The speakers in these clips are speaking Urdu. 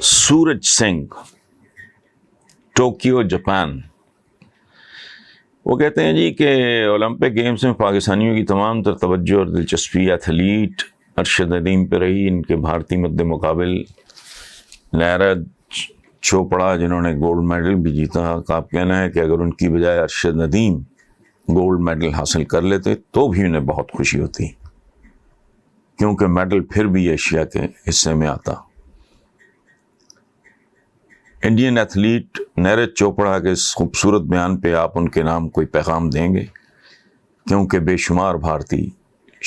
سورج سنگھ، ٹوکیو جاپان، وہ کہتے ہیں جی کہ اولمپک گیمز میں پاکستانیوں کی تمام تر توجہ اور دلچسپی ایتھلیٹ ارشد ندیم پہ رہی۔ ان کے بھارتی مد مقابل نیرج چوپڑا جنہوں نے گولڈ میڈل بھی جیتا، کا کہنا ہے کہ اگر ان کی بجائے ارشد ندیم گولڈ میڈل حاصل کر لیتے تو بھی انہیں بہت خوشی ہوتی، کیونکہ میڈل پھر بھی ایشیا کے حصے میں آتا۔ انڈین ایتھلیٹ نیرج چوپڑا کے اس خوبصورت بیان پہ آپ ان کے نام کوئی پیغام دیں گے؟ کیونکہ بے شمار بھارتی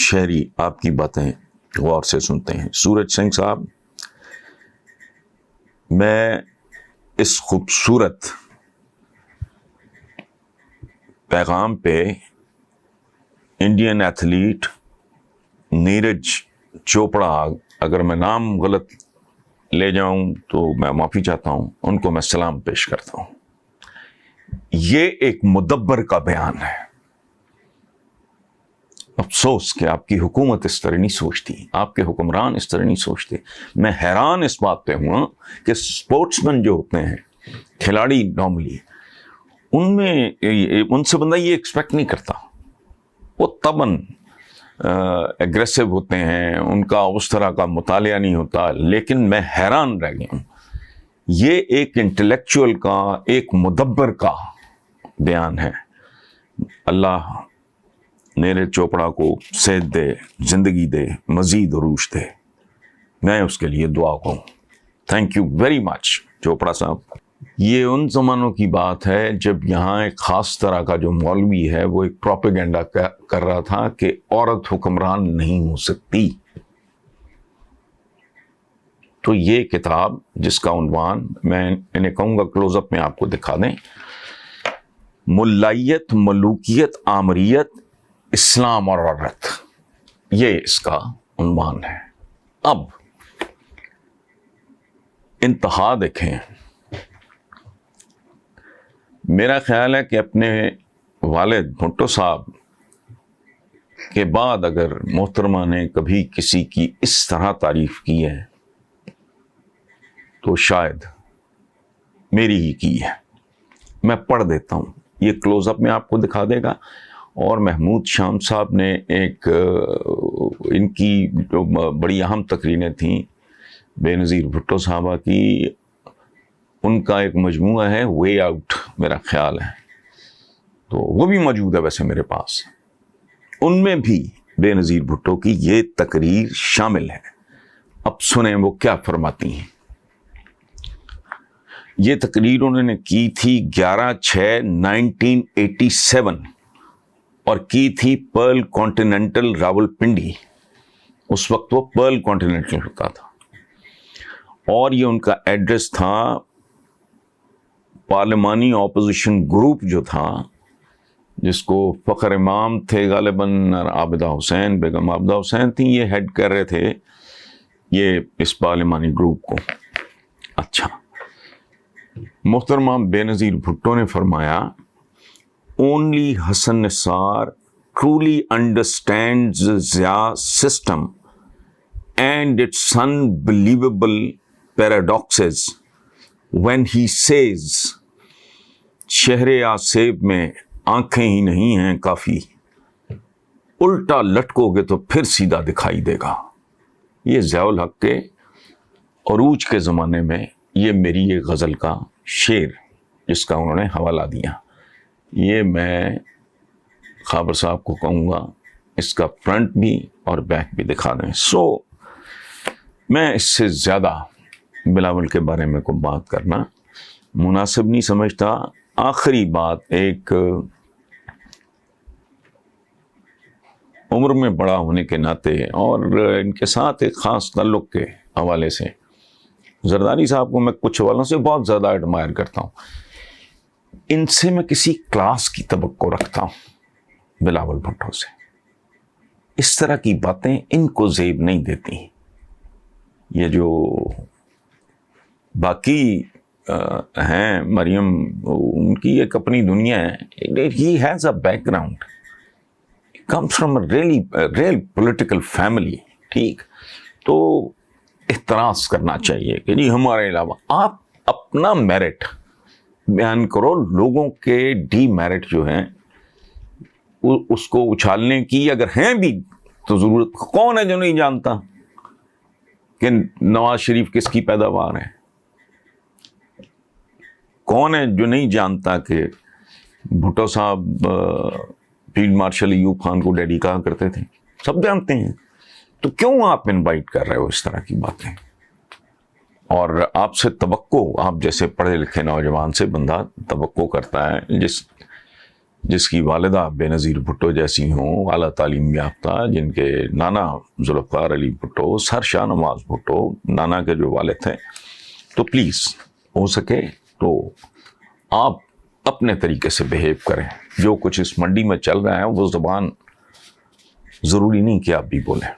شہری آپ کی باتیں غور سے سنتے ہیں۔ سورج سنگھ صاحب، میں اس خوبصورت پیغام پہ انڈین ایتھلیٹ نیرج چوپڑا، اگر میں نام غلط لے جاؤں تو میں معافی چاہتا ہوں، ان کو میں سلام پیش کرتا ہوں۔ یہ ایک مدبر کا بیان ہے۔ افسوس کہ آپ کی حکومت اس طرح نہیں سوچتی، آپ کے حکمران اس طرح نہیں سوچتے۔ میں حیران اس بات پہ ہوں کہ اسپورٹس مین جو ہوتے ہیں، کھلاڑی نارملی، ان سے بندہ یہ ایکسپیکٹ نہیں کرتا، وہ طبعاً ایگریسو ہوتے ہیں، ان کا اس طرح کا مطالعہ نہیں ہوتا۔ لیکن میں حیران رہ گیا ہوں، یہ ایک انٹلیکچوئل کا، ایک مدبر کا بیان ہے۔ اللہ نیرج چوپڑا کو صحت دے، زندگی دے، مزید عروج دے، میں اس کے لیے دعا کروں۔ Thank you very much Chopra صاحب۔ یہ ان زمانوں کی بات ہے جب یہاں ایک خاص طرح کا جو مولوی ہے وہ ایک پروپیگنڈا کر رہا تھا کہ عورت حکمران نہیں ہو سکتی۔ تو یہ کتاب، جس کا عنوان میں انہیں کہوں گا کلوز اپ میں آپ کو دکھا دیں، ملائیت، ملوکیت، آمریت، اسلام اور عورت، یہ اس کا عنوان ہے۔ اب انتہا دیکھیں، میرا خیال ہے کہ اپنے والد بھٹو صاحب کے بعد اگر محترمہ نے کبھی کسی کی اس طرح تعریف کی ہے تو شاید میری ہی کی ہے۔ میں پڑھ دیتا ہوں، یہ کلوز اپ میں آپ کو دکھا دے گا۔ اور محمود شام صاحب نے ایک ان کی جو بڑی اہم تقریریں تھیں بے نظیر بھٹو صاحبہ کی، ان کا ایک مجموعہ ہے وے آؤٹ، میرا خیال ہے، تو وہ بھی موجود ہے ویسے میرے پاس۔ ان میں بھی بے نظیر بھٹو کی یہ تقریر شامل ہے۔ اب سنیں وہ کیا فرماتی ہیں۔ یہ تقریر انہوں نے کی تھی 11/6/1987 اور کی تھی پرل کانٹیننٹل راولپنڈی۔ اس وقت وہ پرل کانٹیننٹل ہوتا تھا، اور یہ ان کا ایڈریس تھا پارلیمانی اپوزیشن گروپ جو تھا، جس کو فخر امام تھے غالباً، عابدہ حسین، بیگم عابدہ حسین تھیں، یہ ہیڈ کر رہے تھے یہ اس پارلیمانی گروپ کو۔ اچھا، محترمہ بے نظیر بھٹو نے فرمایا، only Hassan Nisar truly understands the Zia system and its unbelievable paradoxes when he says شہر آسیب میں آنکھیں ہی نہیں ہیں کافی، الٹا لٹکو گے تو پھر سیدھا دکھائی دے گا۔ یہ ضیاء الحق کے عروج کے زمانے میں یہ میری ایک غزل کا شعر، جس کا انہوں نے حوالہ دیا، یہ میں خابر صاحب کو کہوں گا اس کا فرنٹ بھی اور بیک بھی دکھا دیں۔ سو میں اس سے زیادہ بلاول کے بارے میں کوئی بات کرنا مناسب نہیں سمجھتا۔ آخری بات، ایک عمر میں بڑا ہونے کے ناطے اور ان کے ساتھ ایک خاص تعلق کے حوالے سے، زرداری صاحب کو میں کچھ حوالوں سے بہت زیادہ ایڈمائر کرتا ہوں، ان سے میں کسی کلاس کی توقع رکھتا ہوں، بلاول بھٹو سے۔ اس طرح کی باتیں ان کو زیب نہیں دیتی۔ یہ جو باقی ہیں، مریم، ان کی ایک اپنی دنیا ہے۔ He has a back ground, comes from a real political family, ٹھیک؟ تو احتراز کرنا چاہیے کہ جی ہمارے علاوہ آپ اپنا میرٹ بیان کرو، لوگوں کے ڈی میرٹ جو ہیں اس کو اچھالنے کی اگر ہیں بھی تو ضرورت. کون ہے جو نہیں جانتا کہ نواز شریف کس کی پیداوار ہے؟ کون ہے جو نہیں جانتا کہ بھٹو صاحب فیلڈ مارشل ایوب خان کو ڈیڈی کہا کرتے تھے؟ سب جانتے ہیں. تو کیوں آپ انوائٹ کر رہے ہو اس طرح کی باتیں؟ اور آپ سے توقع، آپ جیسے پڑھے لکھے نوجوان سے بندہ توقع کرتا ہے جس کی والدہ بے نظیر بھٹو جیسی ہوں، اعلیٰ تعلیم یافتہ، جن کے نانا ذوالفقار علی بھٹو، سر شاہ نواز بھٹو نانا کے جو والد تھے. تو پلیز ہو سکے تو آپ اپنے طریقے سے بہیو کریں. جو کچھ اس منڈی میں چل رہا ہے وہ زبان ضروری نہیں کہ آپ بھی بولیں.